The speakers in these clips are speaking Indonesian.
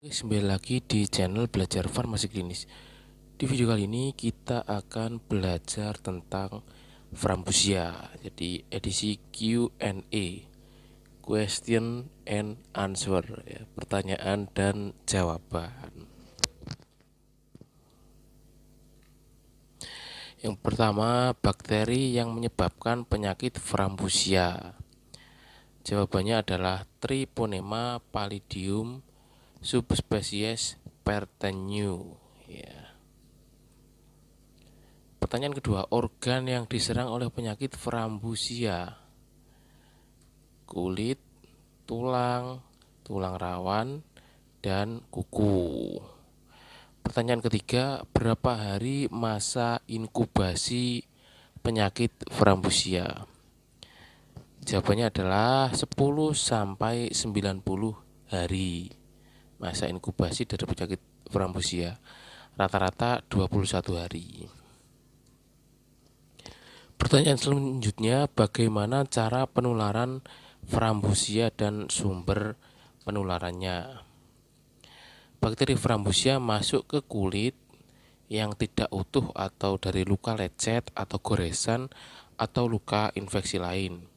Kembali lagi di channel Belajar Farmasi Klinis. Di video kali ini kita akan belajar tentang Frambusia. Jadi edisi Q&A, question and answer ya, pertanyaan dan jawaban. Yang pertama, bakteri yang menyebabkan penyakit Frambusia. Jawabannya adalah Treponema pallidum subspesies Pertenu ya. Pertanyaan kedua, organ yang diserang oleh penyakit Frambusia: kulit, tulang, tulang rawan, dan kuku. Pertanyaan ketiga, berapa hari masa inkubasi penyakit Frambusia? Jawabannya adalah 10 sampai 90 hari masa inkubasi dari penyakit Frambusia. Rata-rata 21 hari. Pertanyaan selanjutnya, bagaimana cara penularan Frambusia dan sumber penularannya? Bakteri Frambusia masuk ke kulit yang tidak utuh atau dari luka lecet atau goresan atau luka infeksi lain.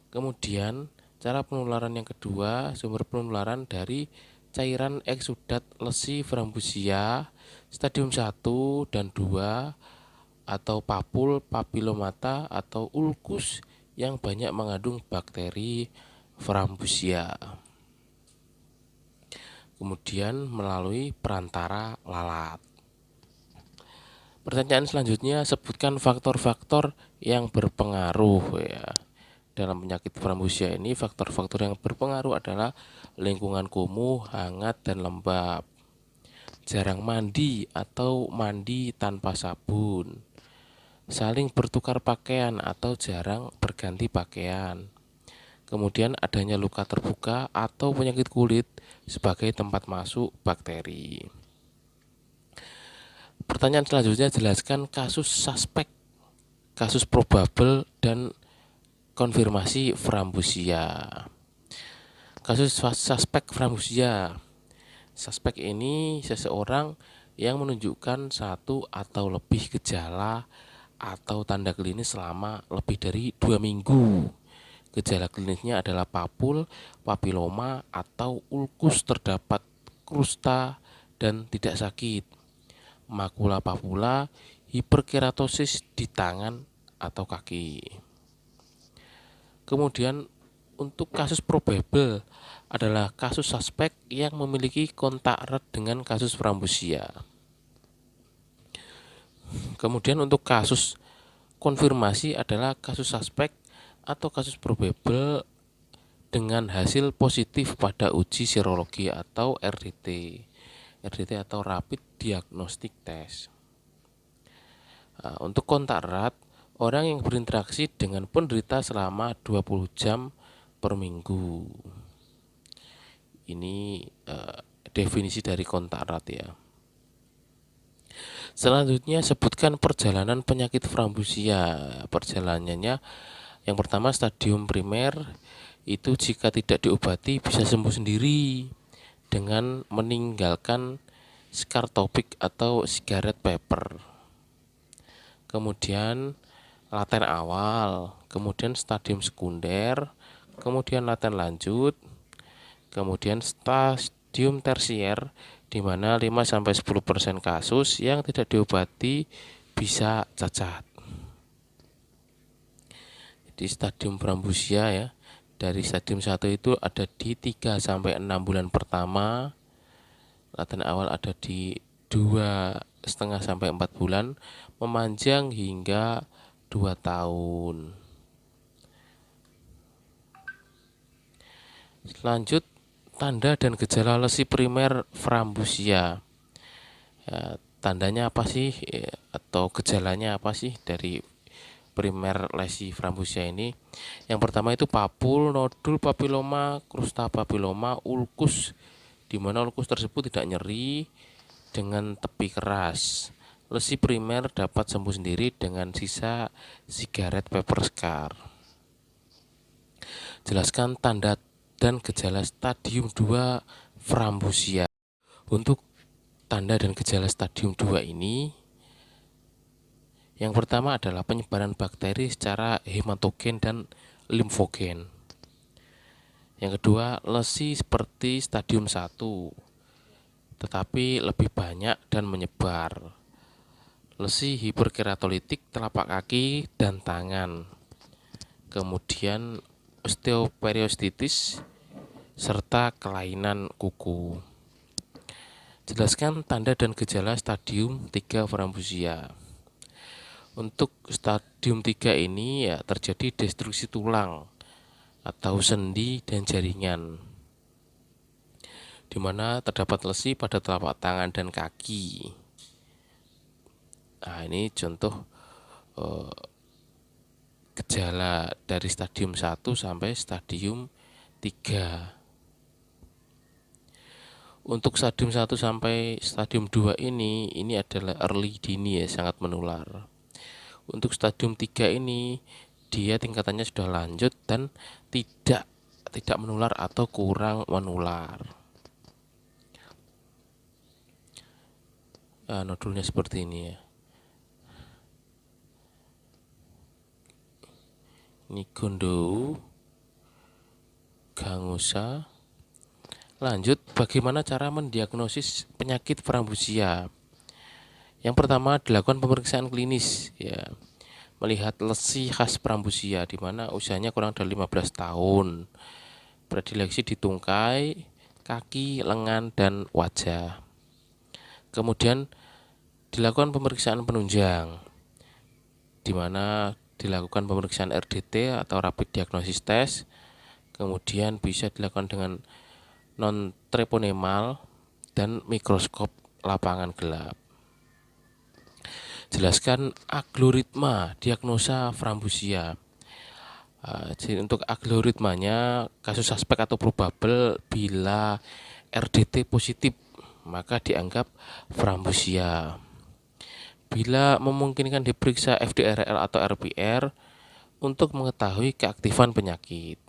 Kemudian cara penularan yang kedua, sumber penularan dari cairan eksudat lesi Frambusia stadium 1 dan 2 atau papul papilomata atau ulkus yang banyak mengandung bakteri Frambusia. Kemudian melalui perantara lalat. Pertanyaan selanjutnya, sebutkan faktor-faktor yang berpengaruh ya. Dalam penyakit Frambusia ini faktor-faktor yang berpengaruh adalah lingkungan kumuh, hangat, dan lembab, jarang mandi atau mandi tanpa sabun, saling bertukar pakaian atau jarang berganti pakaian, kemudian adanya luka terbuka atau penyakit kulit sebagai tempat masuk bakteri. Pertanyaan selanjutnya, jelaskan kasus suspek, kasus probable, dan konfirmasi Frambusia. Kasus suspek Frambusia. Suspek ini seseorang yang menunjukkan satu atau lebih gejala atau tanda klinis selama lebih dari 2 minggu. Gejala klinisnya adalah papul, papiloma, atau ulkus, terdapat krusta dan tidak sakit, makula papula, hiperkeratosis di tangan atau kaki. Kemudian untuk kasus probable adalah kasus suspek yang memiliki kontak erat dengan kasus Frambusia. Kemudian untuk kasus konfirmasi adalah kasus suspek atau kasus probable dengan hasil positif pada uji serologi atau RDT atau Rapid Diagnostic Test. Untuk kontak erat, orang yang berinteraksi dengan penderita selama 20 jam per minggu. Ini definisi dari kontak erat ya. Selanjutnya, sebutkan perjalanan penyakit Frambusia. Perjalanannya, yang pertama stadium primer, itu jika tidak diobati bisa sembuh sendiri dengan meninggalkan scar topik atau cigarette paper. Kemudian laten awal, kemudian stadium sekunder, kemudian laten lanjut, kemudian stadium tersier, di mana 5-10% kasus yang tidak diobati bisa cacat. Di stadium Frambusia ya, dari stadium 1 itu ada di 3-6 bulan pertama, laten awal ada di 2,5-4 bulan, memanjang hingga 2 tahun. Lanjut, tanda dan gejala lesi primer Frambusia. Tandanya apa sih atau gejalanya apa sih dari primer lesi Frambusia ini? Yang pertama itu papul, nodul papiloma, krusta papiloma, ulkus, di mana ulkus tersebut tidak nyeri dengan tepi keras. Lesi primer dapat sembuh sendiri dengan sisa cigarette paper scar. Jelaskan tanda dan gejala stadium 2 Frambusia. Untuk tanda dan gejala stadium 2 ini, yang pertama adalah penyebaran bakteri secara hematogen dan limfogen. Yang kedua, lesi seperti stadium 1, tetapi lebih banyak dan menyebar. Lesi hiperkeratolitik telapak kaki dan tangan. Kemudian osteoperiostititis serta kelainan kuku. Jelaskan tanda dan gejala stadium 3 frambusia. Untuk stadium 3 ini ya terjadi destruksi tulang atau sendi dan jaringan, di mana terdapat lesi pada telapak tangan dan kaki. Nah, ini contoh gejala dari stadium 1 sampai stadium 3. Untuk stadium 1 sampai stadium 2 ini adalah early dini ya, sangat menular. Untuk stadium 3 ini dia tingkatannya sudah lanjut dan tidak menular atau kurang menular. Nodulnya seperti ini ya. Ini gondo, gangosa. Lanjut, bagaimana cara mendiagnosis penyakit frambusia? Yang pertama, dilakukan pemeriksaan klinis ya. Melihat lesi khas frambusia di mana usianya kurang dari 15 tahun. Predileksi di tungkai, kaki, lengan, dan wajah. Kemudian dilakukan pemeriksaan penunjang, di mana dilakukan pemeriksaan RDT atau Rapid Diagnosis Test. Kemudian bisa dilakukan dengan non treponemal dan mikroskop lapangan gelap. Jelaskan algoritma diagnosa frambusia. Jadi untuk algoritmanya, kasus suspek atau probable bila RDT positif maka dianggap frambusia. Bila memungkinkan diperiksa FDRL atau RPR untuk mengetahui keaktifan penyakit.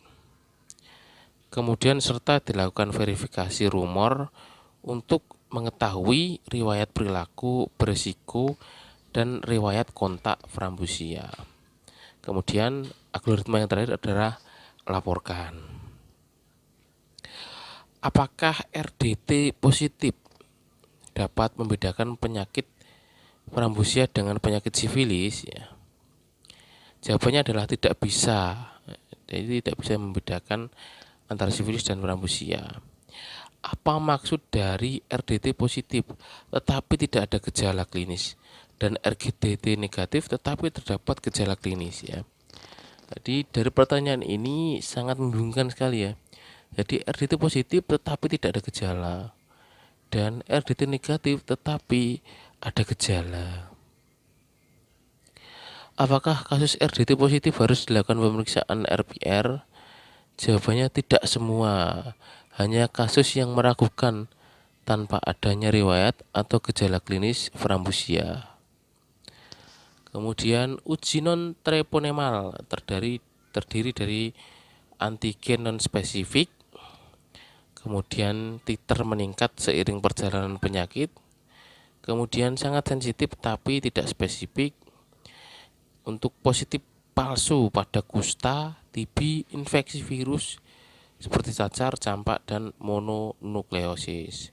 Kemudian serta dilakukan verifikasi rumor untuk mengetahui riwayat perilaku berisiko dan riwayat kontak frambusia. Kemudian algoritma yang terakhir adalah laporkan. Apakah RDT positif dapat membedakan penyakit frambusia dengan penyakit sifilis? Ya. Jawabannya adalah tidak bisa. Jadi tidak bisa membedakan antara sifilis dan frambusia. Apa maksud dari RDT positif tetapi tidak ada gejala klinis dan RDT negatif tetapi terdapat gejala klinis ya? Jadi dari pertanyaan ini sangat membingungkan sekali ya. Jadi RDT positif tetapi tidak ada gejala dan RDT negatif tetapi ada gejala. Apakah kasus RDT positif harus dilakukan pemeriksaan RPR? Jawabannya tidak semua, hanya kasus yang meragukan tanpa adanya riwayat atau gejala klinis frambusia. Kemudian uji non treponemal terdiri dari antigen non spesifik, kemudian titer meningkat seiring perjalanan penyakit, kemudian sangat sensitif tapi tidak spesifik. Untuk positif palsu pada kusta, TB, infeksi virus seperti cacar, campak, dan mononukleosis.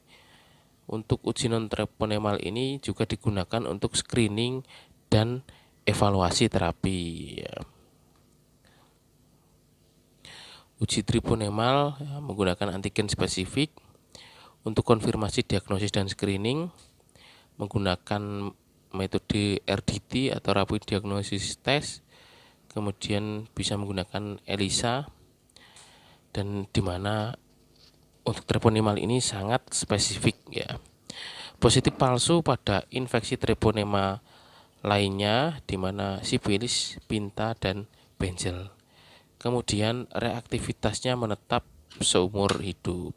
Untuk uji non treponemal ini juga digunakan untuk screening dan evaluasi terapi. Uji treponemal menggunakan antigen spesifik untuk konfirmasi diagnosis dan screening, menggunakan metode RDT atau Rapid Diagnosis Test, kemudian bisa menggunakan ELISA, dan dimana untuk treponemal ini sangat spesifik ya. Positif palsu pada infeksi treponema lainnya di mana sifilis, pinta, dan benjel. Kemudian reaktivitasnya menetap seumur hidup.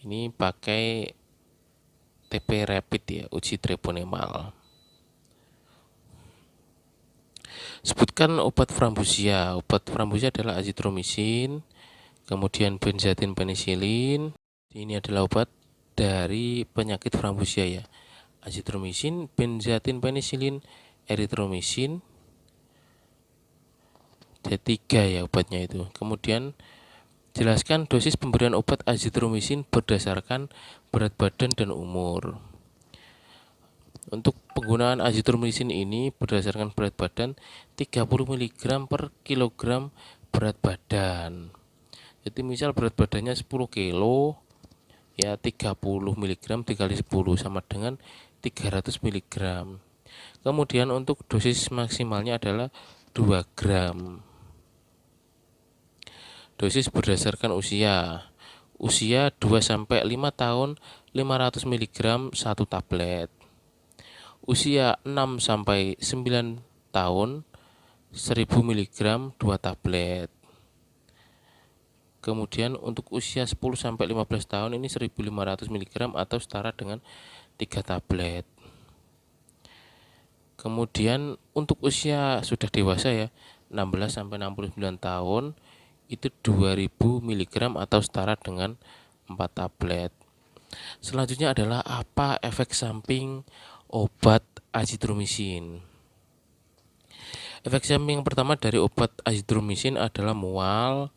Ini pakai TP rapid ya, uji treponemal. Sebutkan obat frambusia. Obat frambusia adalah azitromisin, kemudian benzatin penisilin, Ini adalah obat dari penyakit frambusia ya. Azitromisin, benzatin penisilin, eritromisin. Ada 3 ya obatnya itu. Kemudian jelaskan dosis pemberian obat azitromisin berdasarkan berat badan dan umur. Untuk penggunaan azitromisin ini berdasarkan berat badan 30 mg per kilogram berat badan. Jadi misal berat badannya 10 kilo, ya 30 mg dikali 10 sama dengan 300 mg. Kemudian untuk dosis maksimalnya adalah 2 gram. Dosis berdasarkan usia. Usia 2-5 tahun 500 mg 1 tablet. Usia 6-9 tahun 1000 mg 2 tablet. Kemudian untuk usia 10-15 tahun ini 1500 mg atau setara dengan 3 tablet. Kemudian untuk usia sudah dewasa ya, 16-69 tahun itu 2000 mg atau setara dengan 4 tablet. Selanjutnya adalah apa efek samping obat azitromisin. Efek samping yang pertama dari obat azitromisin adalah mual,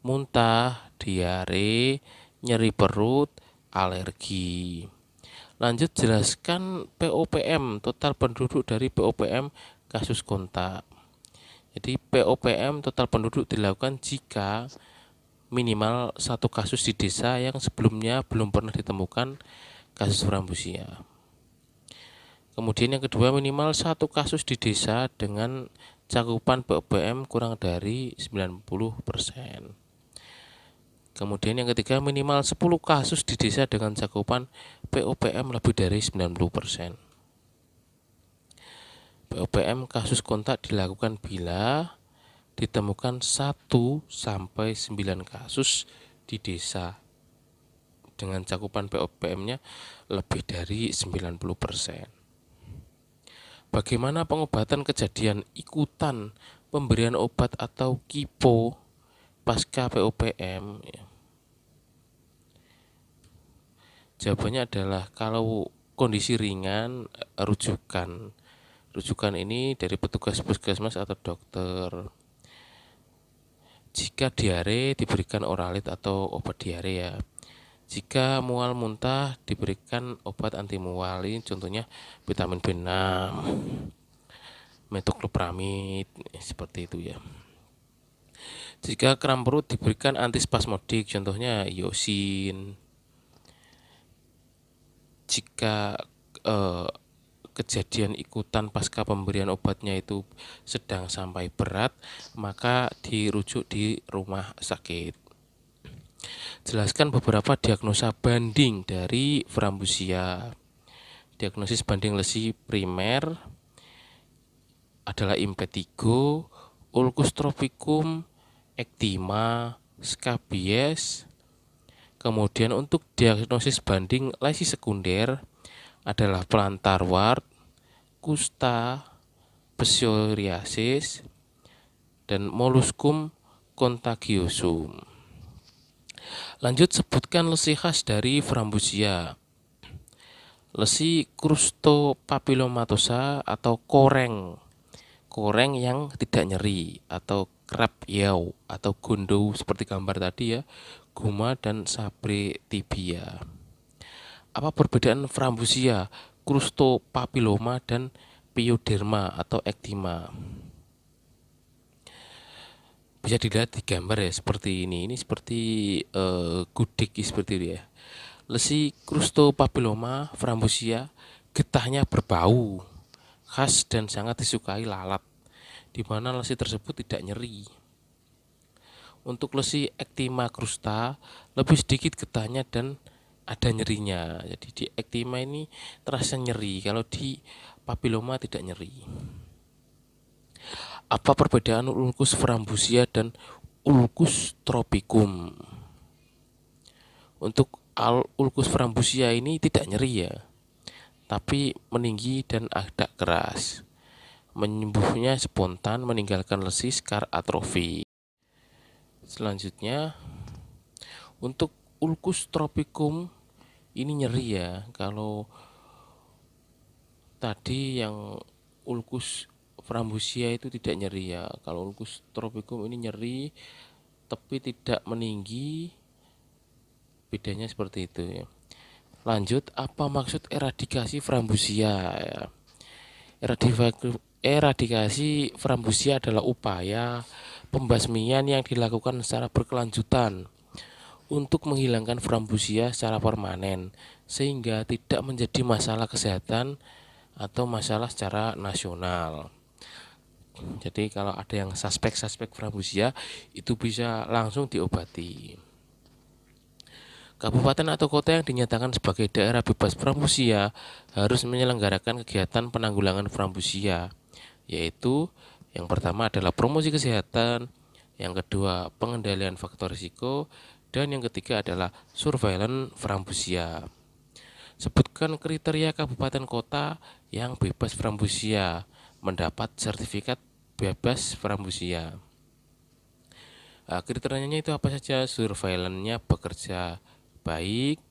muntah, diare, nyeri perut, alergi. Lanjut jelaskan POPM, total penduduk dari POPM kasus kontak. Jadi POPM total penduduk dilakukan jika minimal 1 kasus di desa yang sebelumnya belum pernah ditemukan kasus frambusia. Kemudian yang kedua, minimal 1 kasus di desa dengan cakupan POPM kurang dari 90%. Kemudian yang ketiga, minimal 10 kasus di desa dengan cakupan POPM lebih dari 90%. POPM kasus kontak dilakukan bila ditemukan 1-9 kasus di desa dengan cakupan POPM-nya lebih dari 90%. Bagaimana pengobatan kejadian ikutan pemberian obat atau KIPO pasca POPM? Jawabannya adalah kalau kondisi ringan, rujukan ini dari petugas puskesmas atau dokter. Jika diare diberikan oralit atau obat diare ya. Jika mual muntah diberikan obat anti mual, ini contohnya vitamin B6, metoclopramid, seperti itu ya. Jika kram perut diberikan antispasmodik, contohnya iosin. Jika kejadian ikutan pasca pemberian obatnya itu sedang sampai berat, maka dirujuk di rumah sakit. Jelaskan beberapa diagnosa banding dari frambusia. Diagnosis banding lesi primer adalah impetigo, ulcus tropicum, ektima, skabies. Kemudian untuk diagnosis banding lesi sekunder adalah plantar wart, kusta, psoriasis, dan molluscum contagiosum. Lanjut sebutkan lesi khas dari frambusia. Lesi crustopapillomatosa atau koreng yang tidak nyeri, atau krab yau atau gondo seperti gambar tadi ya, guma dan sabre tibia. Apa perbedaan frambusia, crustopapilloma dan pyoderma atau ektima? Bisa dilihat di gambar ya, seperti ini seperti gudik seperti itu ya. Lesi crustopapilloma frambusia getahnya berbau khas dan sangat disukai lalat, di mana lesi tersebut tidak nyeri. Untuk lesi ektima crusta lebih sedikit getahnya dan ada nyerinya. Jadi di ektima ini terasa nyeri, kalau di papilloma tidak nyeri. Apa perbedaan ulcus frambusia dan ulcus tropicum? Untuk ulcus frambusia ini tidak nyeri ya, tapi meninggi dan agak keras. Menyembuhnya spontan, meninggalkan lesi skar atrofi. Selanjutnya, untuk ulcus tropicum ini nyeri ya. Kalau tadi yang ulcus frambusia itu tidak nyeri ya. Kalau ulcus tropicum ini nyeri tapi tidak meninggi, bedanya seperti itu ya. Lanjut, apa maksud eradikasi frambusia ya? Eradikasi frambusia adalah upaya pembasmian yang dilakukan secara berkelanjutan untuk menghilangkan frambusia secara permanen sehingga tidak menjadi masalah kesehatan atau masalah secara nasional. Jadi kalau ada yang suspek frambusia itu bisa langsung diobati. Kabupaten atau kota yang dinyatakan sebagai daerah bebas frambusia harus menyelenggarakan kegiatan penanggulangan frambusia, yaitu yang pertama adalah promosi kesehatan, yang kedua pengendalian faktor risiko, dan yang ketiga adalah surveillance frambusia. Sebutkan kriteria kabupaten kota yang bebas frambusia mendapat sertifikat bebas frambusia. Kriterianya itu apa saja? Surveillance-nya bekerja baik,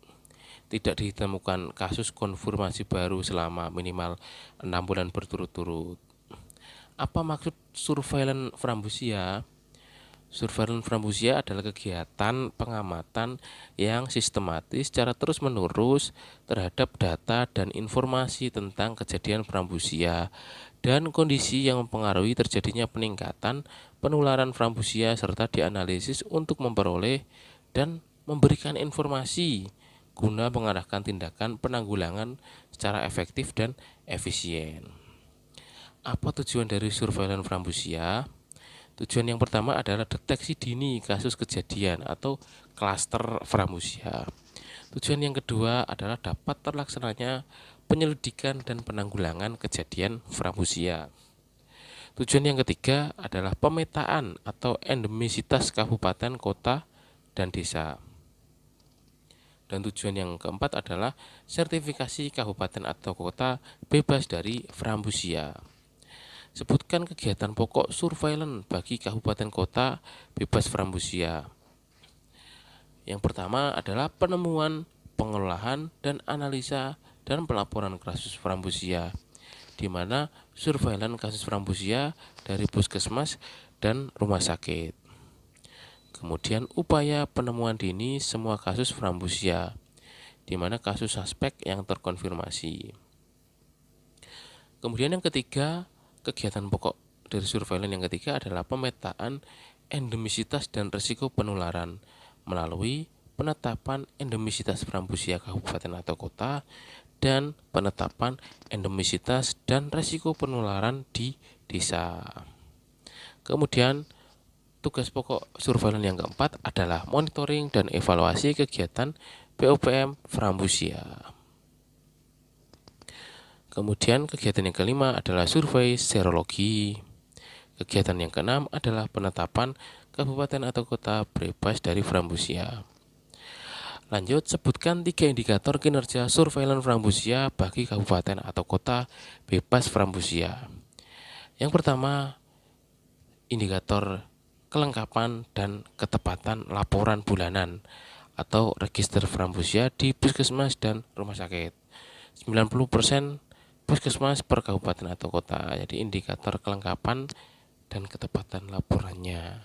tidak ditemukan kasus konfirmasi baru selama minimal 6 bulan berturut-turut. Apa maksud surveillance frambusia? Surveillance frambusia adalah kegiatan pengamatan yang sistematis secara terus-menerus terhadap data dan informasi tentang kejadian frambusia dan kondisi yang mempengaruhi terjadinya peningkatan penularan frambusia serta dianalisis untuk memperoleh dan memberikan informasi guna mengarahkan tindakan penanggulangan secara efektif dan efisien. Apa tujuan dari surveillance frambusia? Tujuan yang pertama adalah deteksi dini kasus kejadian atau klaster frambusia. Tujuan yang kedua adalah dapat terlaksananya penyelidikan dan penanggulangan kejadian frambusia. Tujuan yang ketiga adalah pemetaan atau endemisitas kabupaten, kota, dan desa. Dan tujuan yang keempat adalah sertifikasi kabupaten atau kota bebas dari frambusia. Sebutkan kegiatan pokok surveillance bagi kabupaten kota bebas frambusia. Yang pertama adalah penemuan, pengolahan, dan analisa dan pelaporan kasus frambusia, di mana surveillance kasus frambusia dari puskesmas dan rumah sakit. Kemudian upaya penemuan dini semua kasus frambusia, di mana kasus suspek yang terkonfirmasi. Kemudian yang ketiga, kegiatan pokok dari surveillance yang ketiga adalah pemetaan endemisitas dan risiko penularan melalui penetapan endemisitas frambusia kabupaten atau kota dan penetapan endemisitas dan risiko penularan di desa. Kemudian tugas pokok surveillance yang keempat adalah monitoring dan evaluasi kegiatan POPM frambusia. Kemudian kegiatan yang kelima adalah survei serologi. Kegiatan yang keenam adalah penetapan kabupaten atau kota bebas dari frambusia. Lanjut, sebutkan 3 indikator kinerja surveillance frambusia bagi kabupaten atau kota bebas frambusia. Yang pertama, indikator kelengkapan dan ketepatan laporan bulanan atau register frambusia di puskesmas dan rumah sakit. 90% puskesmas per kabupaten atau kota. Jadi indikator kelengkapan dan ketepatan laporannya.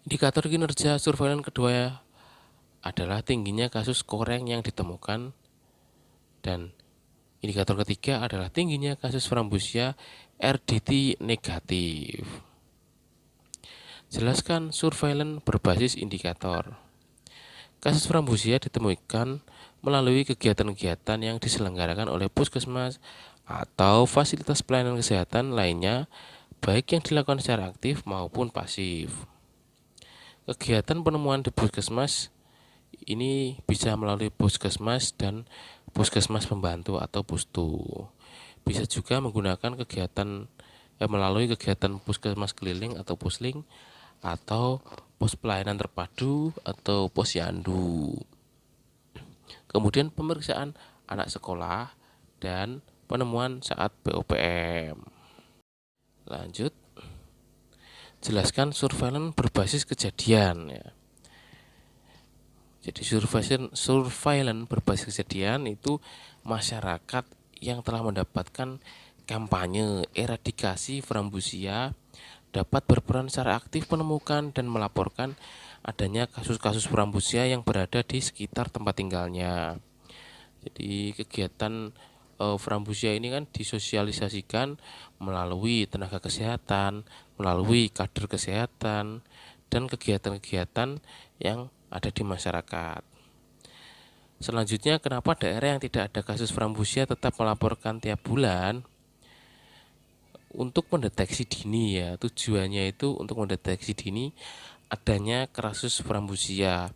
Indikator kinerja surveillance kedua adalah tingginya kasus koreng yang ditemukan, dan indikator ketiga adalah tingginya kasus frambusia RDT negatif. Jelaskan surveillance berbasis indikator. Kasus frambusia ditemukan melalui kegiatan-kegiatan yang diselenggarakan oleh puskesmas atau fasilitas pelayanan kesehatan lainnya, baik yang dilakukan secara aktif maupun pasif. Kegiatan penemuan di puskesmas ini bisa melalui puskesmas dan puskesmas pembantu atau pustu. Bisa juga menggunakan melalui kegiatan puskesmas keliling atau pusling, atau pos pelayanan terpadu atau posyandu. Kemudian pemeriksaan anak sekolah dan penemuan saat POPM. Lanjut, jelaskan surveillance berbasis kejadian ya. Jadi surveillance berbasis kejadian itu masyarakat yang telah mendapatkan kampanye eradikasi frambusia dapat berperan secara aktif menemukan dan melaporkan adanya kasus-kasus frambusia yang berada di sekitar tempat tinggalnya. Jadi kegiatan frambusia ini kan disosialisasikan melalui tenaga kesehatan, melalui kader kesehatan, dan kegiatan-kegiatan yang ada di masyarakat. Selanjutnya, kenapa daerah yang tidak ada kasus frambusia tetap melaporkan tiap bulan? Untuk mendeteksi dini ya, tujuannya itu untuk mendeteksi dini adanya kasus frambusia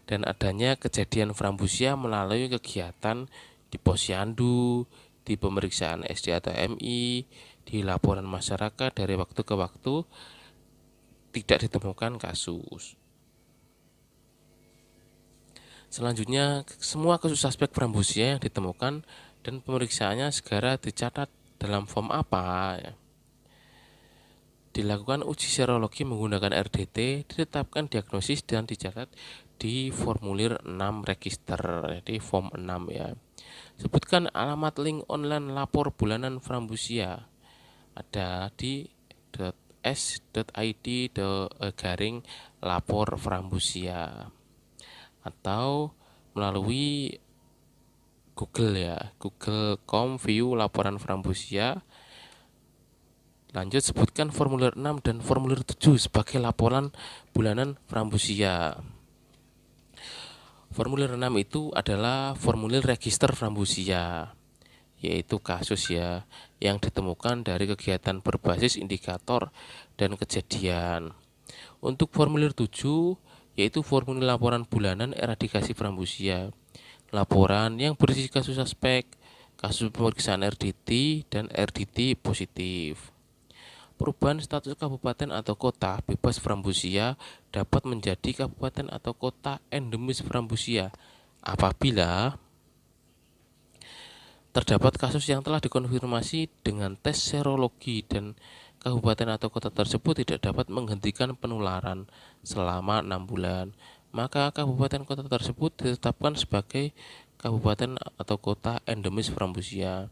dan adanya kejadian frambusia melalui kegiatan di posyandu, di pemeriksaan SD atau MI, di laporan masyarakat dari waktu ke waktu tidak ditemukan kasus. Selanjutnya, semua kasus suspek frambusia yang ditemukan dan pemeriksaannya segera dicatat dalam form apa ya. Dilakukan uji serologi menggunakan RDT, ditetapkan diagnosis dan dicatat di formulir 6 register, jadi form 6 ya. Sebutkan alamat link online lapor bulanan frambusia. Ada di s.id/garing lapor frambusia atau melalui Google ya, google.com view laporan frambusia. Lanjut, sebutkan formulir 6 dan formulir 7 sebagai laporan bulanan frambusia. Formulir 6 itu adalah formulir register frambusia, yaitu kasus ya yang ditemukan dari kegiatan berbasis indikator dan kejadian. Untuk formulir 7 yaitu formulir laporan bulanan eradikasi frambusia. Laporan yang berisi kasus suspek, kasus pemeriksaan RDT dan RDT positif. Perubahan status kabupaten atau kota bebas frambusia dapat menjadi kabupaten atau kota endemis frambusia apabila terdapat kasus yang telah dikonfirmasi dengan tes serologi dan kabupaten atau kota tersebut tidak dapat menghentikan penularan selama 6 bulan. Maka kabupaten kota tersebut ditetapkan sebagai kabupaten atau kota endemis frambusia.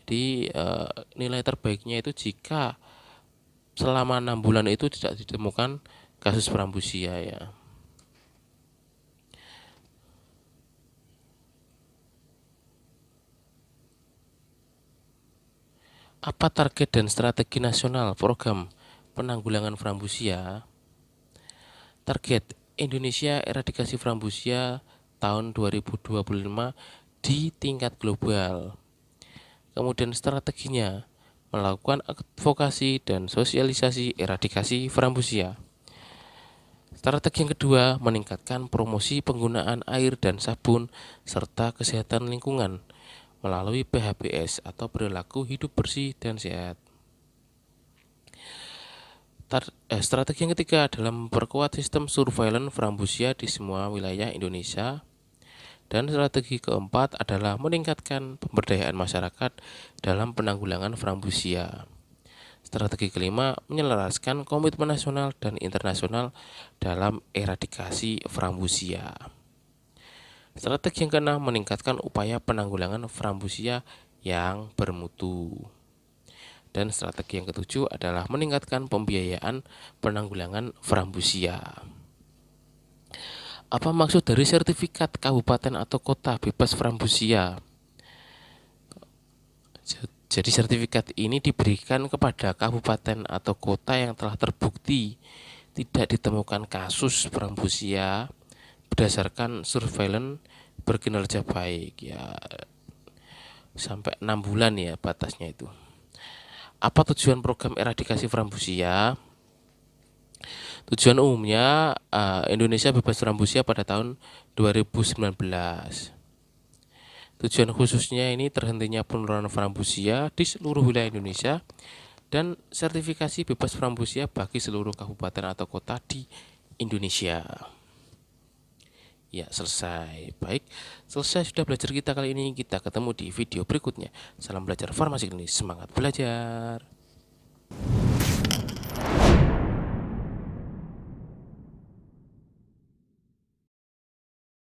Jadi nilai terbaiknya itu jika selama 6 bulan itu tidak ditemukan kasus frambusia ya. Apa target dan strategi nasional program penanggulangan frambusia? Target Indonesia eradikasi frambusia tahun 2025 di tingkat global. Kemudian strateginya melakukan advokasi dan sosialisasi eradikasi frambusia. Strategi yang kedua, meningkatkan promosi penggunaan air dan sabun serta kesehatan lingkungan melalui PHBS atau perilaku hidup bersih dan sehat. Strategi yang ketiga adalah memperkuat sistem surveillance frambusia di semua wilayah Indonesia. Dan strategi keempat adalah meningkatkan pemberdayaan masyarakat dalam penanggulangan frambusia. Strategi kelima, menyelaraskan komitmen nasional dan internasional dalam eradikasi frambusia. Strategi yang keenam, meningkatkan upaya penanggulangan frambusia yang bermutu. Dan strategi yang ketujuh adalah meningkatkan pembiayaan penanggulangan frambusia. Apa maksud dari sertifikat kabupaten atau kota bebas frambusia? Jadi sertifikat ini diberikan kepada kabupaten atau kota yang telah terbukti tidak ditemukan kasus frambusia berdasarkan surveillance berkinerja baik ya, sampai 6 bulan ya batasnya itu. Apa tujuan program eradikasi frambusia? Tujuan umumnya Indonesia bebas frambusia pada tahun 2019. Tujuan khususnya ini terhentinya penularan frambusia di seluruh wilayah Indonesia dan sertifikasi bebas frambusia bagi seluruh kabupaten atau kota di Indonesia. Ya, selesai. Baik, selesai sudah belajar kita kali ini. Kita ketemu di video berikutnya. Salam belajar farmasi klinis, semangat belajar.